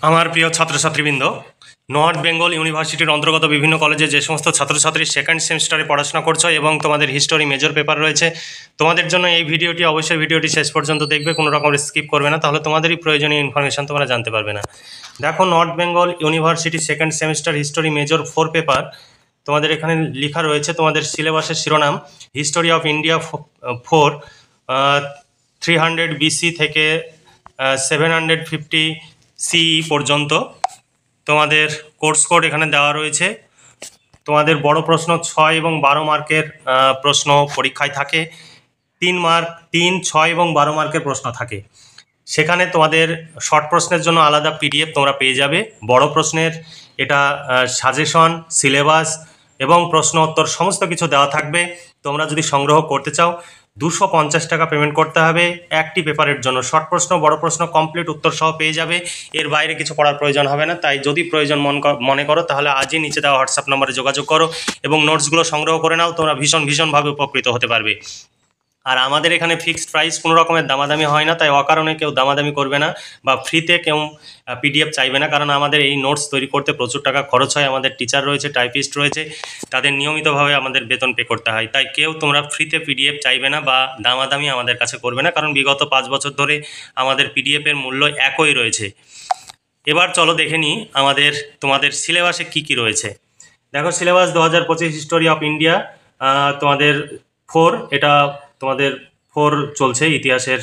আমার প্রিয় ছাত্রছাত্রীবৃন্দ, নর্থ বেঙ্গল ইউনিভার্সিটির অন্তর্গত বিভিন্ন কলেজে যে সমস্ত ছাত্রছাত্রী সেকেন্ড সেমিস্টারে পড়াশোনা করছো এবং তোমাদের হিস্টোরি মেজর পেপার রয়েছে, তোমাদের জন্য এই ভিডিওটি অবশ্যই ভিডিওটি শেষ পর্যন্ত দেখবে, কোনো রকম স্কিপ করবে না, তাহলে তোমাদেরই প্রয়োজনীয় ইনফরমেশন তোমরা জানতে পারবে না। দেখো, north Bengal university second semester history major 4 paper তোমাদের এখানে লেখা রয়েছে। তোমাদের সিলেবাসের শিরোনাম হিস্টোরি অফ ইন্ডিয়া 4, 300 BC থেকে 750 CE পর্যন্ত। তোমাদের কোর্স কোড এখানে দেওয়া রয়েছে। তোমাদের বড় প্রশ্ন 6 এবং 12 মার্কের প্রশ্ন পরীক্ষায় থাকে। 3 মার্ক, 3, 6 এবং 12 মার্কের প্রশ্ন থাকে। সেখানে তোমাদের শর্ট প্রশ্নের জন্য আলাদা PDF তোমরা পেয়ে যাবে। বড় প্রশ্নের এটা সাজেশন, সিলেবাস এবং প্রশ্ন উত্তর সমস্ত কিছু দেওয়া থাকবে। তোমরা যদি সংগ্রহ করতে চাও 250 টাকা পেমেন্ট করতে হবে একটি পেপারের জন্য। শর্ট প্রশ্ন, বড় প্রশ্ন কমপ্লিট উত্তর সহ পেয়ে যাবে, এর বাইরে কিছু পড়ার প্রয়োজন হবে না। তাই যদি প্রয়োজন মনে করো তাহলে আজই নিচে দেওয়া হোয়াটসঅ্যাপ নম্বরে যোগাযোগ করো এবং নোটসগুলো সংগ্রহ করে নাও। তোমরা ভীষণভাবে উপকৃত হতে পারবে। আর আমাদের এখানে ফিক্সড প্রাইস, কোনো রকমের দামাদামি হয় না, তাই অকারণে কেউ দামাদামি করবে না বা ফ্রিতে কেউ PDF চাইবে না, কারণ আমাদের এই নোটস তৈরি করতে প্রচুর টাকা খরচ হয়। আমাদের টিচার রয়েছে, টাইপিস্ট রয়েছে, তাদের নিয়মিতভাবে আমাদের বেতন পে করতে হয়। তাই কেউ তোমরা ফ্রিতে PDF চাইবে না বা দামাদামি আমাদের কাছে করবে না, কারণ বিগত 5 বছর ধরে আমাদের PDF-এর মূল্য একই রয়েছে। এবার চলো দেখে নিই তোমাদের সিলেবাসে কি রয়েছে। দেখো, সিলেবাস 2025 হিস্টোরি অফ ইন্ডিয়া তোমাদের 4, এটা তোমাদের 4 চলছে, ইতিহাসের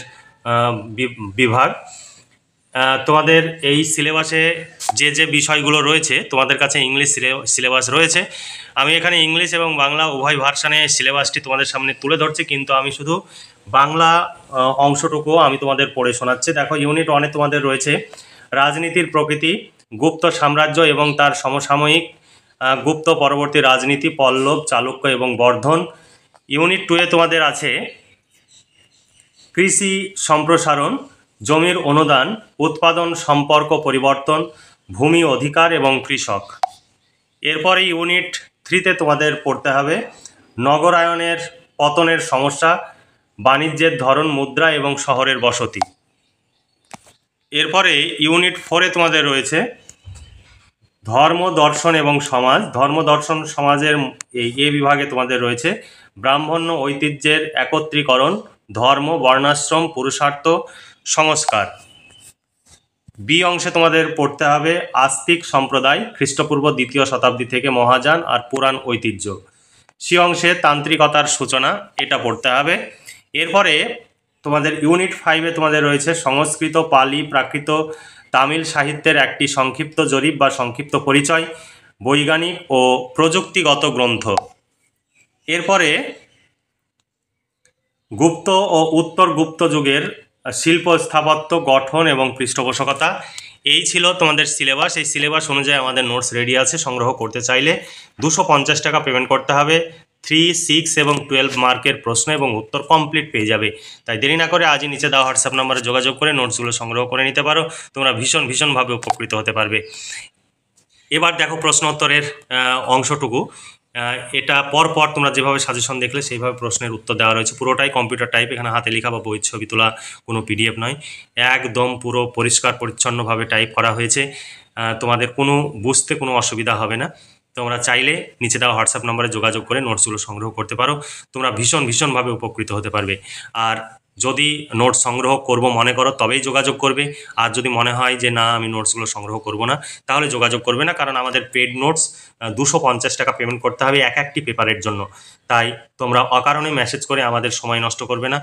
বিভাগ। তোমাদের এই সিলেবাসে যে বিষয়গুলো রয়েছে, তোমাদের কাছে ইংলিশ সিলেবাস রয়েছে। আমি এখানে ইংলিশ এবং বাংলা উভয় ভার্সানে সিলেবাসটি তোমাদের সামনে তুলে ধরছি, কিন্তু আমি শুধু বাংলা অংশটুকু আমি তোমাদের পড়ে শোনাচ্ছি। দেখো, ইউনিট 1-এ তোমাদের রয়েছে রাজনীতির প্রকৃতি, গুপ্ত সাম্রাজ্য এবং তার সমসাময়িক, গুপ্ত পরবর্তী রাজনীতি, পল্লব, চালুক্য এবং বর্ধন। ইউনিট 2-এ তোমাদের আছে কৃষি সম্প্রসারণ, জমির অনুদান, উৎপাদন সম্পর্ক পরিবর্তন, ভূমি অধিকার এবং কৃষক। এরপরে ইউনিট 3-তে তোমাদের পড়তে হবে নগরায়নের পতনের সমস্যা, বাণিজ্যের ধরন, মুদ্রা এবং শহরের বসতি। এরপরে ইউনিট 4-এ তোমাদের রয়েছে ধর্ম, দর্শন এবং সমাজ। ধর্ম, দর্শন, সমাজের এই বিভাগে তোমাদের রয়েছে ব্রাহ্মণ্য ঐতিহ্যের একত্রীকরণ, ধর্ম, বর্ণাশ্রম, পুরুষার্থ, সংস্কার। বি অংশে তোমাদের পড়তে হবে আস্তিক সম্প্রদায়, খ্রিস্টপূর্ব 2য় শতাব্দী থেকে মহাযান আর পুরাণ ঐতিহ্য। সি অংশে তান্ত্রিকতার সূচনা, এটা পড়তে হবে। এরপরে তোমাদের ইউনিট 5-এ তোমাদের রয়েছে সংস্কৃত, পালি, প্রাকৃত, তামিল সাহিত্যের একটি সংক্ষিপ্ত জরিপ বা সংক্ষিপ্ত পরিচয়, বৈজ্ঞানিক ও প্রযুক্তিগত গ্রন্থ। এরপরে গুপ্ত ও উত্তর গুপ্ত যুগের শিল্প, স্থাপত্য, গঠন এবং পৃষ্ঠপোষকতা। এই ছিল তোমাদের সিলেবাস। এই সিলেবাস অনুযায়ী আমাদের নোটস রেডি আছে। সংগ্রহ করতে চাইলে 250 টাকা পেমেন্ট করতে হবে। 3, 6 এবং 12 মার্কের প্রশ্ন এবং উত্তর কমপ্লিট পেয়ে যাবে। তাই দেরি না করে আজই নিচে দেওয়া হোয়াটসঅ্যাপ নম্বরে যোগাযোগ করে নোটসগুলো সংগ্রহ করে নিতে পারো। তোমরা ভীষণভাবে উপকৃত হতে পারবে। এবার দেখো প্রশ্ন উত্তরের অংশটুকু। এটা পরপর তোমরা যেভাবে সাজেশন দেখলে সেইভাবে প্রশ্নের উত্তর দেওয়া রয়েছে। পুরোটাই কম্পিউটার টাইপ, এখানে হাতে লেখা বা বই ছবি তোলা কোনো PDF নয়। একদম পুরো পরিষ্কার পরিচ্ছন্নভাবে টাইপ করা হয়েছে। তোমাদের বুঝতে কোনো অসুবিধা হবে না। তোমরা চাইলে নিচে দেওয়া হোয়াটসঅ্যাপ নম্বরে যোগাযোগ করে নোটসগুলো সংগ্রহ করতে পারো। তোমরা ভীষণভাবে উপকৃত হতে পারবে। আর যদি নোটস সংগ্রহ করব মনে করো তবেই যোগাযোগ করবে। আর যদি মনে হয় যে না, আমি নোটসগুলো সংগ্রহ করব না, তাহলে যোগাযোগ করবে না, কারণ আমাদের পেড নোটস 250 টাকা পেমেন্ট করতে হবে একটি পেপারের জন্য। তাই তোমরা অকারণে মেসেজ করে আমাদের সময় নষ্ট করবে না,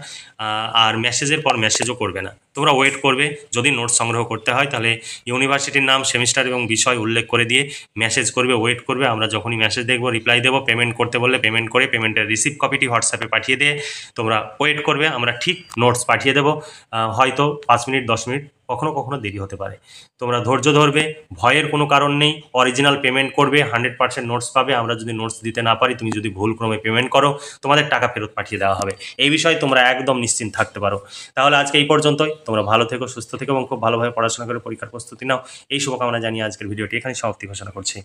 আর মেসেজের পর মেসেজও করবে না। তোমরা ওয়েট করবে। যদি নোটস সংগ্রহ করতে হয় তাহলে ইউনিভার্সিটির নাম, সেমিস্টার এবং বিষয় উল্লেখ করে দিয়ে মেসেজ করবে, ওয়েট করবে। আমরা যখনই মেসেজ দেখব রিপ্লাই দেবো। পেমেন্ট করতে বললে পেমেন্ট করে পেমেন্টের রিসিপ্ট কপিটি হোয়াটসঅ্যাপে পাঠিয়ে দিয়ে তোমরা ওয়েট করবে। আমরা ঠিক নোটস পাঠিয়ে দেবো। হয়তো 5 মিনিট, 10 মিনিট, কখনো দেরি হতে পারে। তোমরা ধৈর্য ধরবে, ভয়ের কোনো কারণ নেই। অরিজিনাল পেমেন্ট করবে, 100% নোটস পাবে। আমরা যদি নোটস দিতে না পারি, তুমি যদি ভুলক্রমে পেমেন্ট করো, তোমাদের টাকা ফেরত পাঠিয়ে দেওয়া হবে। এই বিষয়ে তোমরা একদম নিশ্চিন্ত থাকতে পারো। তাহলে আজকে এই পর্যন্তই। তোমরা ভালো থেকো, সুস্থ থেকো এবং খুব ভালোভাবে পড়াশোনা করে পরীক্ষার প্রস্তুতি নাও। এই শুভকামনা জানিয়ে আজকের ভিডিওটি এখানে সমাপ্তি ঘোষণা করছি।